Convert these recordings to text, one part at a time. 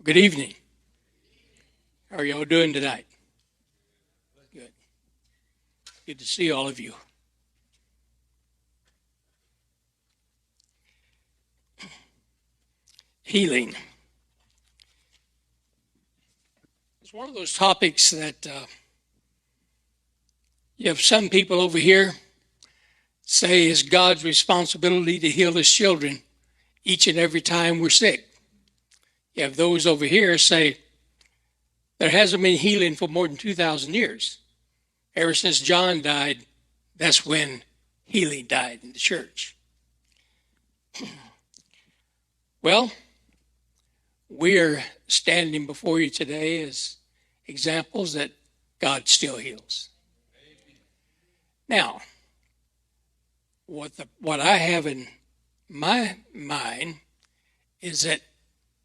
Good evening. How are y'all doing tonight? Good. Good to see all of you. Healing. It's one of those topics that you have some people over here say it's God's responsibility to heal his children each and every time we're sick. You have those over here say there hasn't been healing for more than 2,000 years. Ever since John died, that's when healing died in the church. Well, we're standing before you today as examples that God still heals. Now, what I have in my mind is that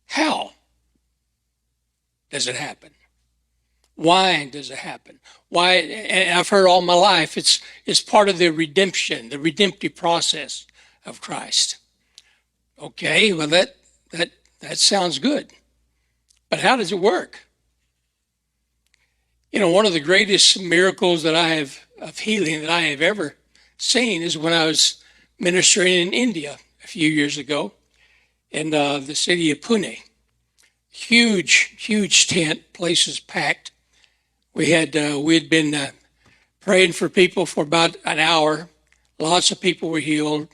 how does it happen? Why does it happen? Why? And I've heard all my life it's part of the redemption, the redemptive process of Christ. Okay, well that sounds good, but how does it work? You know, one of the greatest miracles that I have of healing that I have ever seen is when I was ministering in India a few years ago in the city of Pune. Huge tent, place was packed. We had been praying for people for about an hour. Lots of people were healed,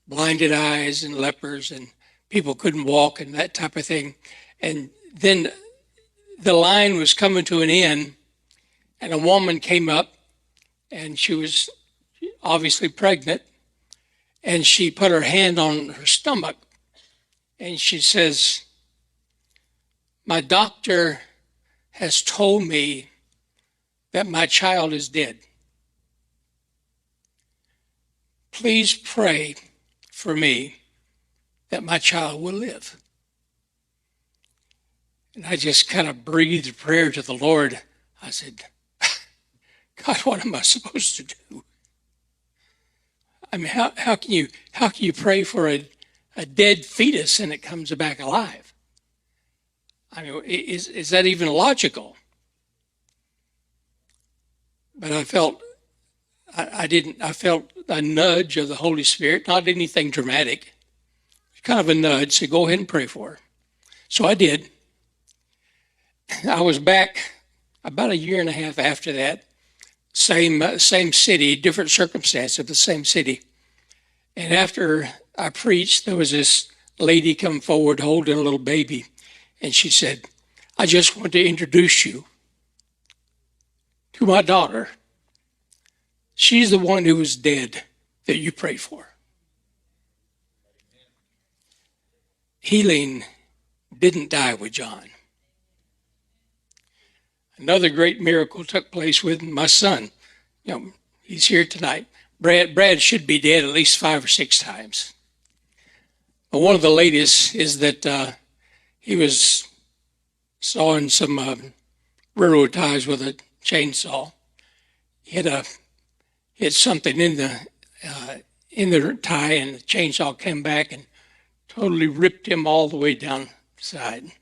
blinded eyes and lepers, and people couldn't walk and that type of thing. And then the line was coming to an end, and a woman came up, and she was obviously pregnant, and she put her hand on her stomach, and she says, "My doctor has told me that my child is dead. Please pray for me that my child will live." And I just kind of breathed a prayer to the Lord. I said, God, what am I supposed to do? I mean, how can you pray for a dead fetus and it comes back alive? I mean, is that even logical? But I felt a nudge of the Holy Spirit, not anything dramatic, kind of a nudge, so go ahead and pray for her. So I did. I was back about a year and a half after that, same city, different circumstances, the same city. And after I preached, there was this lady come forward holding a little baby, and she said, "I just want to introduce you to my daughter. She's the one who was dead that you prayed for." Healing didn't die with John. Another great miracle took place with my son. You know, he's here tonight. Brad should be dead at least 5 or 6 times. But one of the latest is that he was sawing some railroad ties with a chainsaw. He had something in the tie, and the chainsaw came back and totally ripped him all the way down the side.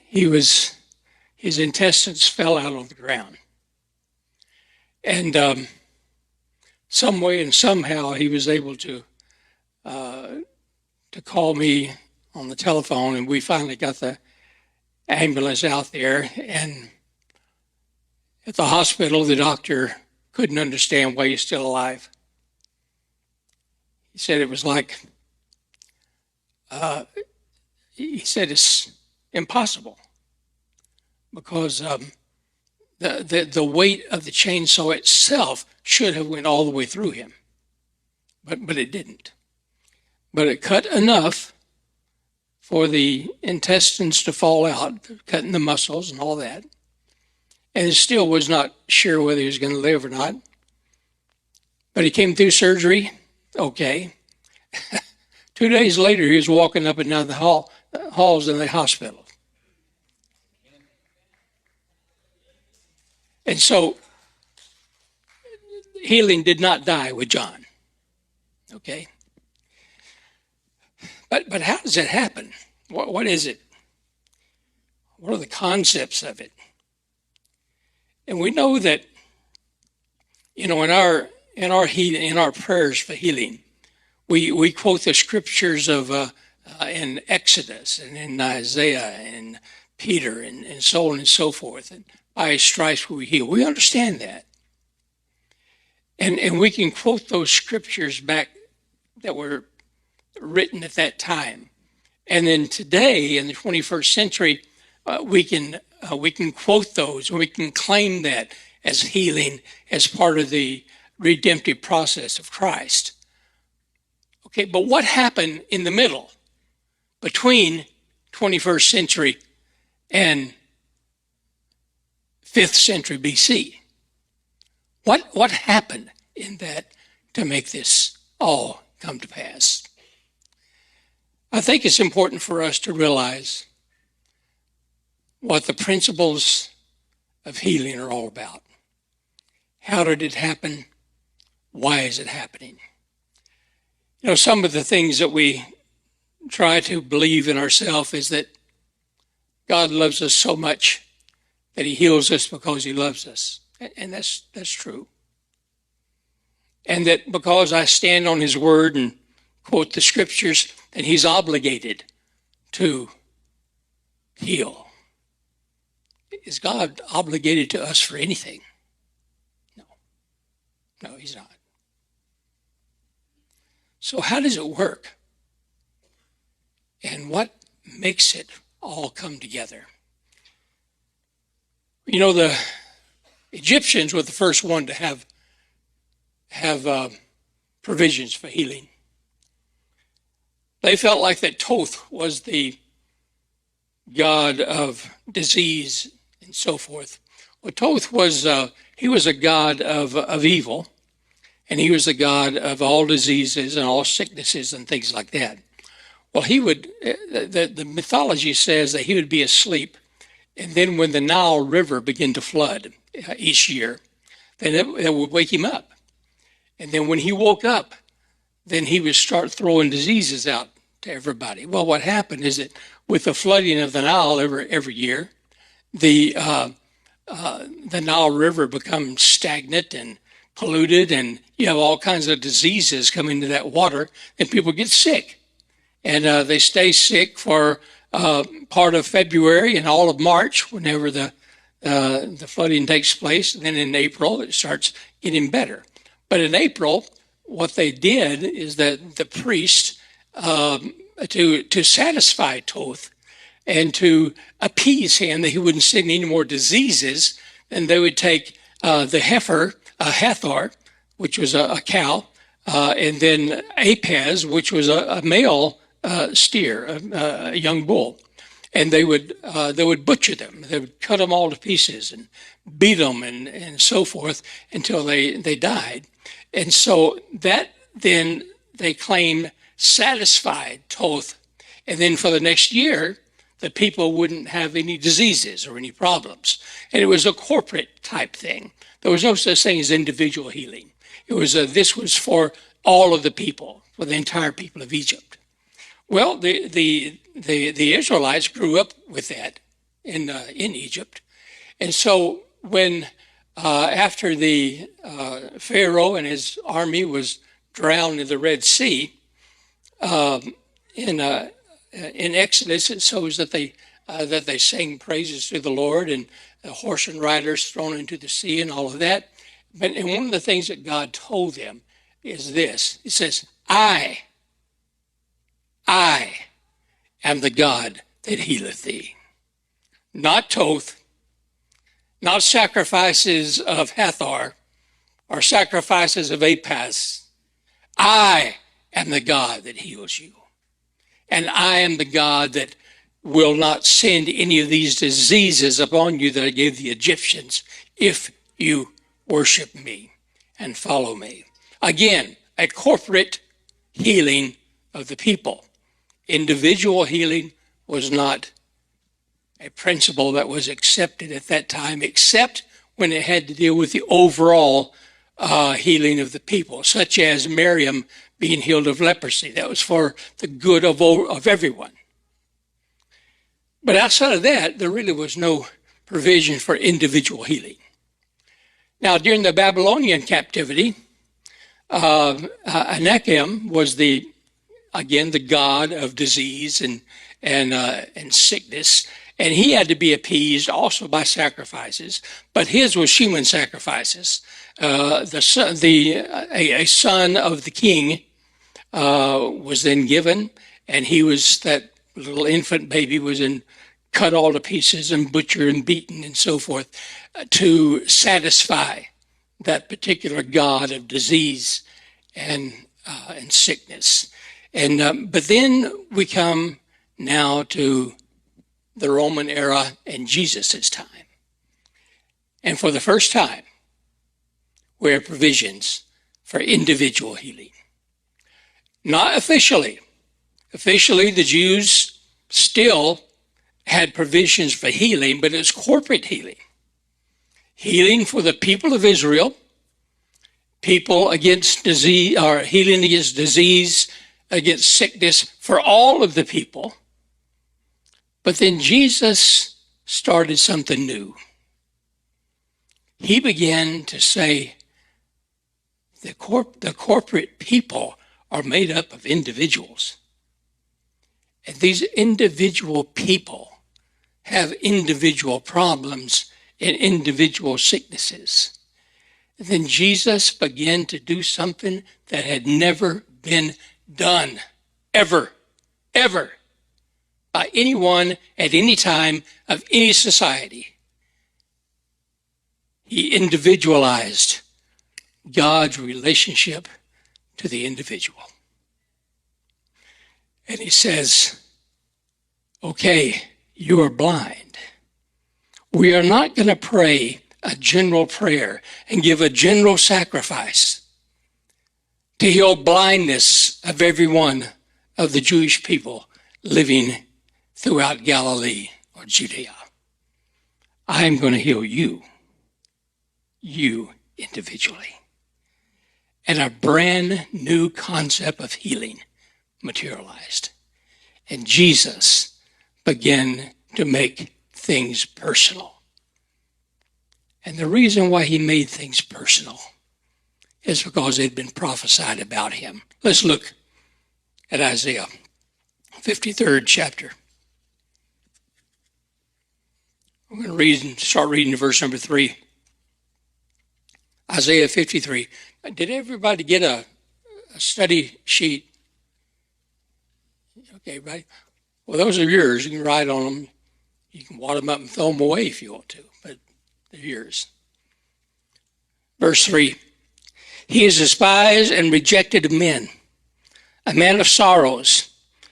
His intestines fell out on the ground. And some way and somehow he was able to call me on the telephone, and we finally got the ambulance out there. And at the hospital, the doctor couldn't understand why he's still alive. He said it was like, he said it's impossible because the weight of the chainsaw itself should have went all the way through him, but it didn't. But it cut enough for the intestines to fall out, cutting the muscles and all that. And he still was not sure whether he was going to live or not. But he came through surgery, okay. 2 days later, he was walking up and down the halls in the hospital. And so, healing did not die with John, okay. But how does it happen? What is it? What are the concepts of it? And we know that, in our prayers for healing, we quote the scriptures of in Exodus and in Isaiah and Peter and so on and so forth. And by his stripes we heal. We understand that. And we can quote those scriptures back that were written at that time. And then today, in the 21st century, we can quote those, and we can claim that as healing, as part of the redemptive process of Christ. Okay, but what happened in the middle between 21st century and 5th century BC? What happened in that to make this all come to pass? I think it's important for us to realize what the principles of healing are all about. How did it happen? Why is it happening? You know, some of the things that we try to believe in ourselves is that God loves us so much that he heals us because he loves us. And that's true. And that because I stand on his word and quote the scriptures, that he's obligated to heal. Is God obligated to us for anything? No, he's not. So how does it work? And what makes it all come together? You know, the Egyptians were the first one to have provisions for healing. They felt like that Thoth was the god of disease and so forth. Well, Thoth was he was a god of evil, and he was the god of all diseases and all sicknesses and things like that. Well, he would the mythology says that he would be asleep, and then when the Nile River began to flood each year, then it would wake him up. And then when he woke up, then he would start throwing diseases out to everybody. Well, what happened is that with the flooding of the Nile every year, the Nile River becomes stagnant and polluted, and you have all kinds of diseases come into that water, and people get sick. And they stay sick for part of February and all of March, whenever the flooding takes place. And then in April, it starts getting better. But in April, what they did is that the priest, to satisfy Thoth and to appease him that he wouldn't send any more diseases, then they would take the heifer, Hathor, which was a cow, and then Apaz, which was a male steer, a young bull. And they would butcher them. They would cut them all to pieces and beat them and so forth until they died. And so that then they claim satisfied Thoth. And then for the next year, the people wouldn't have any diseases or any problems. And it was a corporate type thing. There was no such thing as individual healing. It was this was for all of the people, for the entire people of Egypt. Well, the Israelites grew up with that in Egypt. And so when after the Pharaoh and his army was drowned in the Red Sea, in Exodus it shows that they sang praises to the Lord, and the horse and riders thrown into the sea and all of that. But and one of the things that God told them is this. He says, I am the God that healeth thee. Not Thoth, not sacrifices of Hathor or sacrifices of Apaz. I am the God that heals you. And I am the God that will not send any of these diseases upon you that I gave the Egyptians if you worship me and follow me. Again, a corporate healing of the people. Individual healing was not a principle that was accepted at that time, except when it had to deal with the overall healing of the people, such as Miriam being healed of leprosy. That was for the good of everyone. But outside of that, there really was no provision for individual healing. Now, during the Babylonian captivity, Anakim was the god of disease and sickness, and he had to be appeased also by sacrifices. But his was human sacrifices. A son of the king was then given, and that little infant baby was cut all to pieces and butchered and beaten and so forth to satisfy that particular god of disease and sickness. But then we come now to the Roman era and Jesus' time. And for the first time, we have provisions for individual healing. Not officially. Officially, the Jews still had provisions for healing, but it was corporate healing. Healing for the people of Israel, people against disease, or healing against disease, against sickness for all of the people. But then Jesus started something new. He began to say the corporate people are made up of individuals. And these individual people have individual problems and individual sicknesses. And then Jesus began to do something that had never been done, ever, by anyone at any time of any society. He individualized God's relationship to the individual. And he says, okay, you are blind. We are not going to pray a general prayer and give a general sacrifice to heal blindness of every one of the Jewish people living throughout Galilee or Judea. I am going to heal you individually. And a brand new concept of healing materialized. And Jesus began to make things personal. And the reason why he made things personal is because it had been prophesied about him. Let's look at Isaiah 53rd chapter. We're going to start reading verse number 3. Isaiah 53. Did everybody get a study sheet? Okay, right? Well, those are yours. You can write on them. You can wad them up and throw them away if you want to, but they're yours. Verse 3. He is despised and rejected of men, a man of sorrows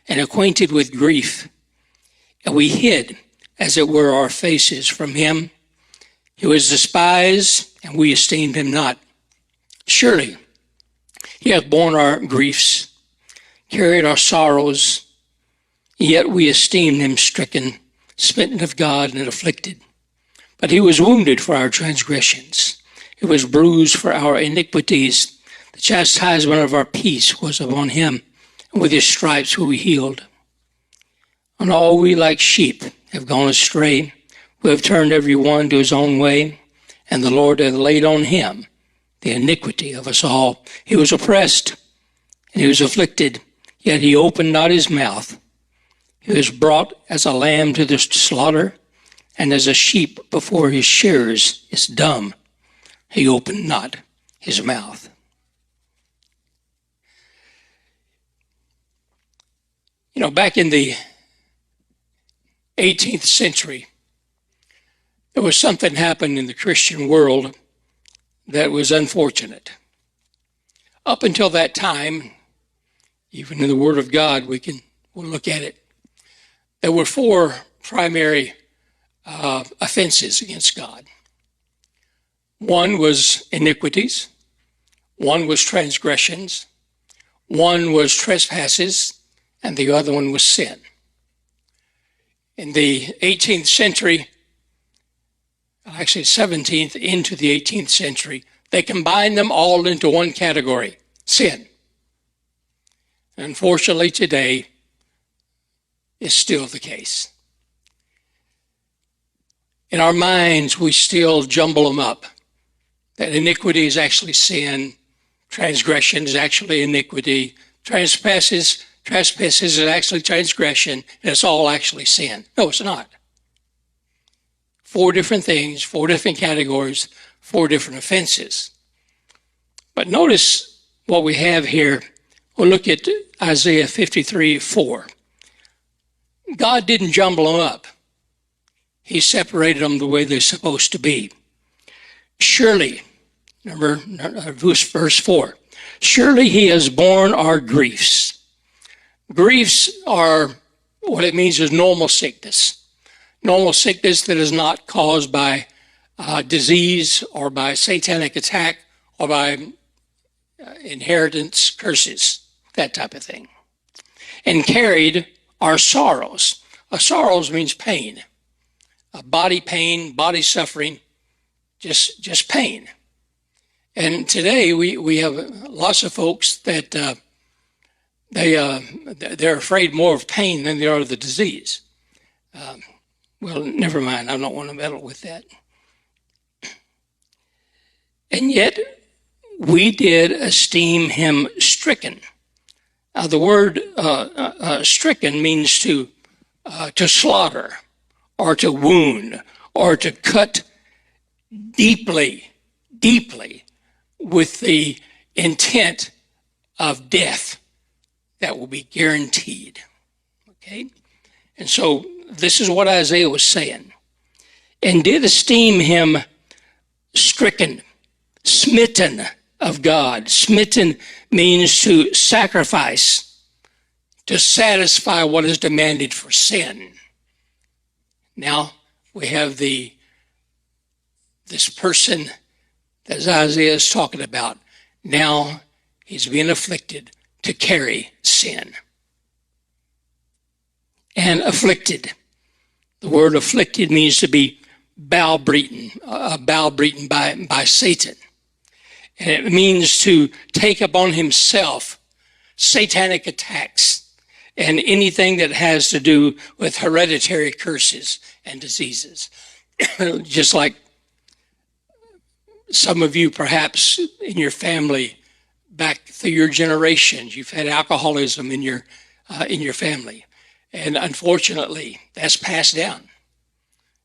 and acquainted with grief. And we hid, as it were, our faces from him. He was despised, and we esteemed him not. Surely he hath borne our griefs, carried our sorrows, yet we esteemed him stricken, smitten of God, and afflicted. But he was wounded for our transgressions. He was bruised for our iniquities. The chastisement of our peace was upon him, and with his stripes were we healed. And all we like sheep have gone astray. We have turned every one to his own way, and the Lord hath laid on him the iniquity of us all. He was oppressed, and he was afflicted, yet he opened not his mouth. He was brought as a lamb to the slaughter, and as a sheep before his shearers is dumb. He opened not his mouth. You know, back in the 18th century, there was something happened in the Christian world that was unfortunate. Up until that time, even in the Word of God, we'll look at it. There were 4 primary offenses against God. One was iniquities, one was transgressions, one was trespasses, and the other one was sin. In the 18th century, actually 17th into the 18th century, they combined them all into one category, sin. Unfortunately, today is still the case. In our minds, we still jumble them up. That iniquity is actually sin. Transgression is actually iniquity. Trespasses is actually transgression, and it's all actually sin. No, it's not. 4 different things, 4 different categories, 4 different offenses. But notice what we have here. We'll look at Isaiah 53:4. God didn't jumble them up. He separated them the way they're supposed to be. Surely, verse 4, surely he has borne our griefs. Griefs are, what it means is normal sickness. Normal sickness that is not caused by disease or by satanic attack or by inheritance curses, that type of thing. And carried our sorrows. Sorrows means pain. Body pain, body suffering, just pain. And today we have lots of folks that they're afraid more of pain than they are of the disease. Well, never mind. I don't want to meddle with that. And yet we did esteem him stricken. The word stricken means to slaughter, or to wound, or to cut deeply with the intent of death that will be guaranteed. Okay? And so this is what Isaiah was saying. And did esteem him stricken, smitten of God. Smitten means to sacrifice, to satisfy what is demanded for sin. Now we have this person that Isaiah is talking about. Now he's being afflicted to carry sin. And afflicted. The word afflicted means to be browbeaten by Satan. And it means to take upon himself satanic attacks and anything that has to do with hereditary curses and diseases. Just like some of you perhaps in your family, back through your generations, you've had alcoholism in your family. And unfortunately, that's passed down.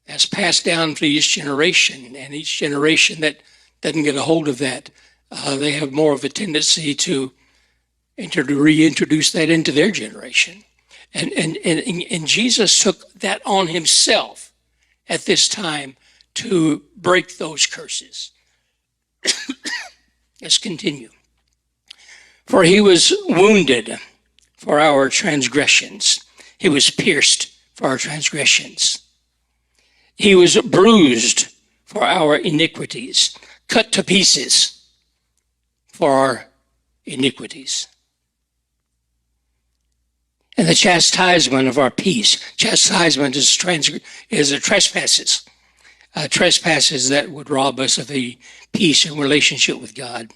That's passed down to each generation. And each generation that doesn't get a hold of that, they have more of a tendency to reintroduce that into their generation. And Jesus took that on himself at this time to break those curses. Let's continue. For he was wounded for our transgressions. He was pierced for our transgressions. He was bruised for our iniquities, cut to pieces for our iniquities. And the chastisement of our peace. Chastisement is trespasses. Trespasses that would rob us of a peace and relationship with God.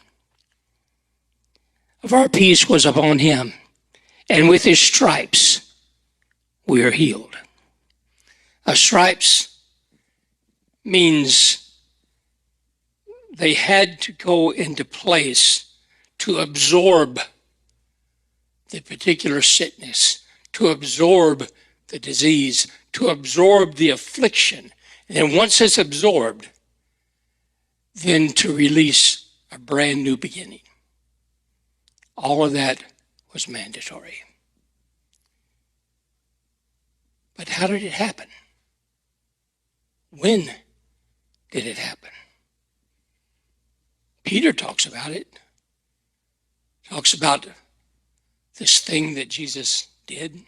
Of our peace was upon him, and with his stripes we are healed. Stripes means they had to go into place to absorb the particular sickness, to absorb the disease, to absorb the affliction. And then once it's absorbed, then to release a brand new beginning. All of that was mandatory. But how did it happen? When did it happen? Peter talks about it. Talks about this thing that Jesus did.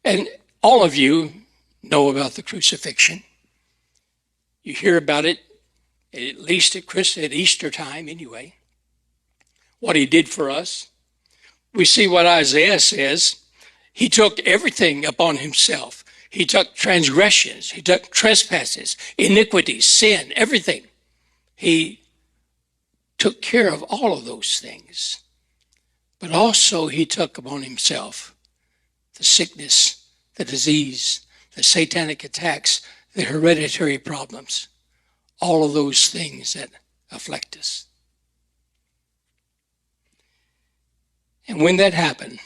And all of you know about the crucifixion. You hear about it, at least at Easter time anyway. What he did for us. We see what Isaiah says. He took everything upon himself. He took transgressions. He took trespasses, iniquities, sin, everything. He took care of all of those things. But also he took upon himself the sickness, the disease, the satanic attacks the hereditary problems, all of those things that afflict us. And when that happened,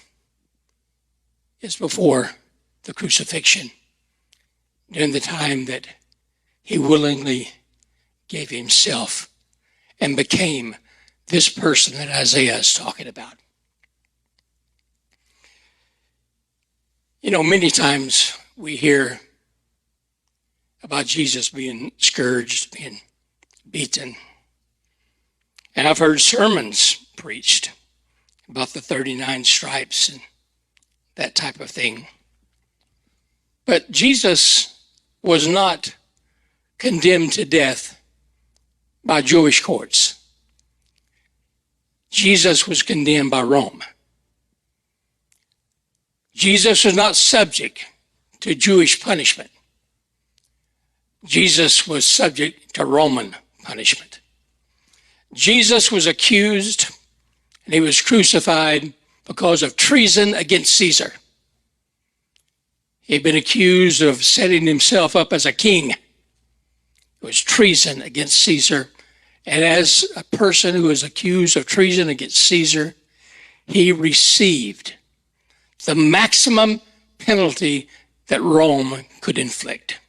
it's before the crucifixion, during the time that he willingly gave himself and became this person that Isaiah is talking about. You know, many times we hear about Jesus being scourged, being beaten. And I've heard sermons preached about the 39 stripes and that type of thing. But Jesus was not condemned to death by Jewish courts. Jesus was condemned by Rome. Jesus was not subject to Jewish punishment. Jesus was subject to Roman punishment. Jesus was accused and he was crucified because of treason against Caesar. He had been accused of setting himself up as a king. It was treason against Caesar. And as a person who was accused of treason against Caesar, he received the maximum penalty that Rome could inflict.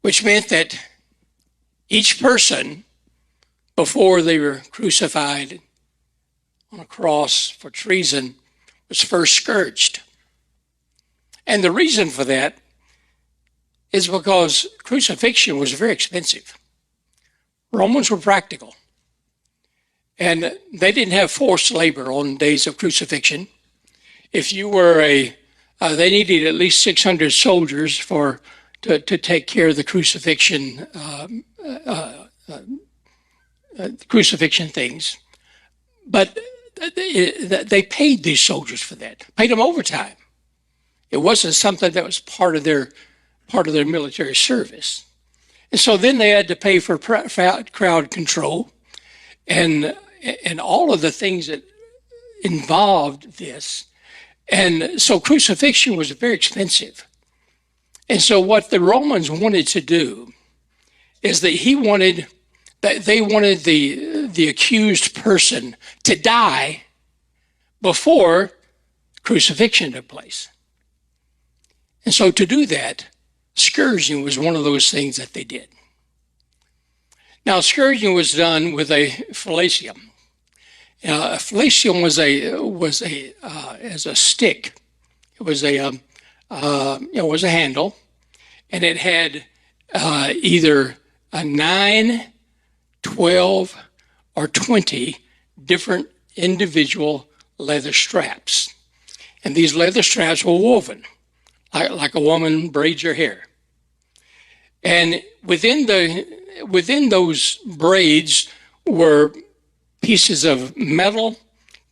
Which meant that each person, before they were crucified on a cross for treason, was first scourged. And the reason for that is because crucifixion was very expensive. Romans were practical. And they didn't have forced labor on days of crucifixion. If you were they needed at least 600 soldiers to take care of the crucifixion things. But they paid these soldiers for that, paid them overtime. It wasn't something that was part of their military service. And so then they had to pay for crowd control and all of the things that involved this. And so crucifixion was very expensive. And so what the Romans wanted to do is that they wanted the accused person to die before crucifixion took place. And so to do that, scourging was one of those things that they did. Now, scourging was done with a flacium. A flacium was as a stick. It was a handle, and it had either a 9, 12, or 20 different individual leather straps. And these leather straps were woven like a woman braids her hair. And within those braids were pieces of metal,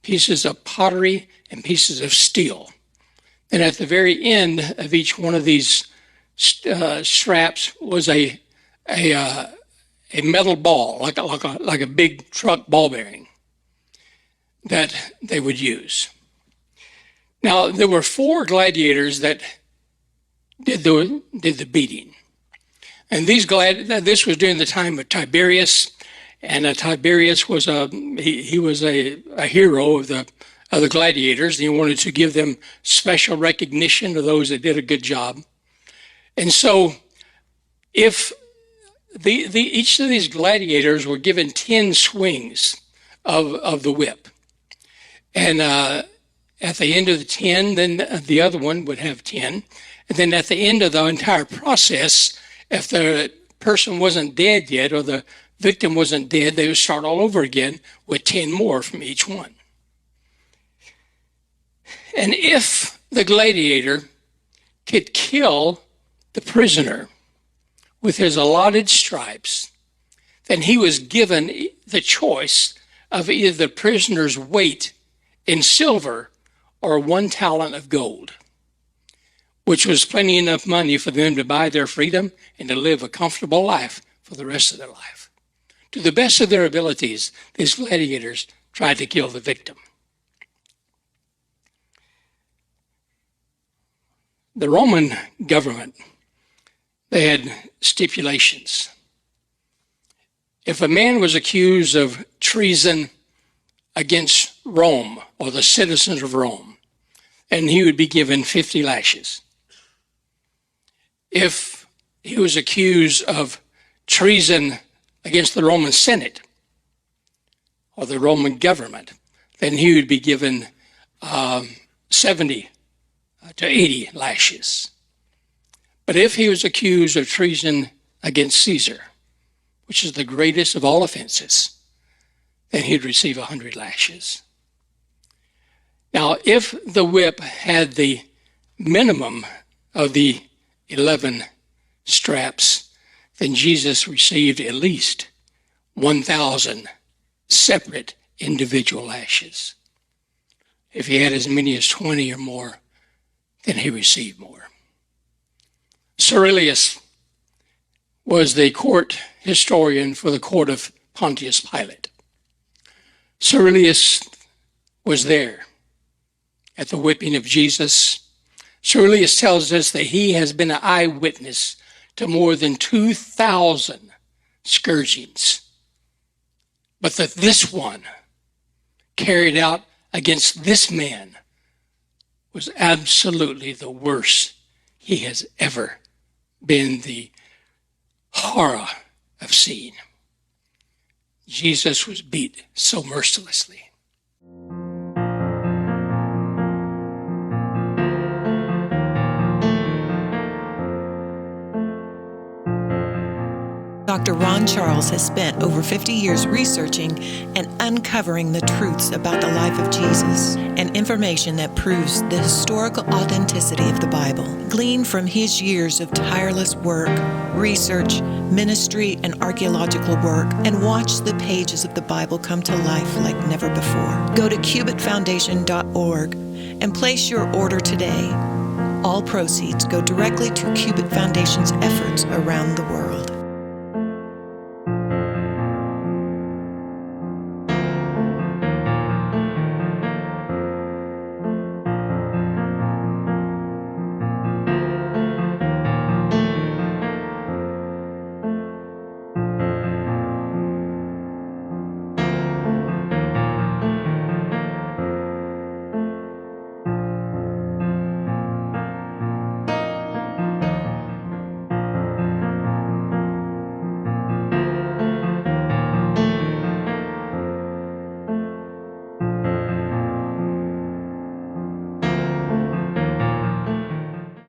pieces of pottery, and pieces of steel. And at the very end of each one of these straps was a metal ball, like a big truck ball bearing that they would use. Now, there were 4 gladiators that did the beating. And this was during the time of Tiberius, and Tiberius was he was a hero of the gladiators, and he wanted to give them special recognition to those that did a good job. And so, if each of these gladiators were given 10 swings of the whip, and at the end of the 10, then the other one would have 10. And then at the end of the entire process, if the person wasn't dead yet or the victim wasn't dead, they would start all over again with 10 more from each one. And if the gladiator could kill the prisoner with his allotted stripes, then he was given the choice of either the prisoner's weight in silver or 1 talent of gold, which was plenty enough money for them to buy their freedom and to live a comfortable life for the rest of their life. To the best of their abilities, these gladiators tried to kill the victim. the Roman government, they had stipulations. If a man was accused of treason against Rome or the citizens of Rome, and he would be given 50 lashes. If he was accused of treason against the Roman Senate or the Roman government, then he would be given 70 to 80 lashes. But if he was accused of treason against Caesar, which is the greatest of all offenses, then he'd receive 100 lashes. Now, if the whip had the minimum of the 11 straps, then Jesus received at least 1,000 separate individual lashes. If he had as many as 20 or more, then he received more. Cyrilius was the court historian for the court of Pontius Pilate. Cyrilius was there at the whipping of Jesus. Cyrilius tells us that he has been an eyewitness to more than 2,000 scourgings, but that this one carried out against this man was absolutely the worst he has ever been the horror of seeing. Jesus was beat so mercilessly. Dr. Ron Charles has spent over 50 years researching and uncovering the truths about the life of Jesus and information that proves the historical authenticity of the Bible. Gleaned from his years of tireless work, research, ministry, and archaeological work, and watch the pages of the Bible come to life like never before. Go to cubitfoundation.org and place your order today. All proceeds go directly to Cubit Foundation's efforts around the world.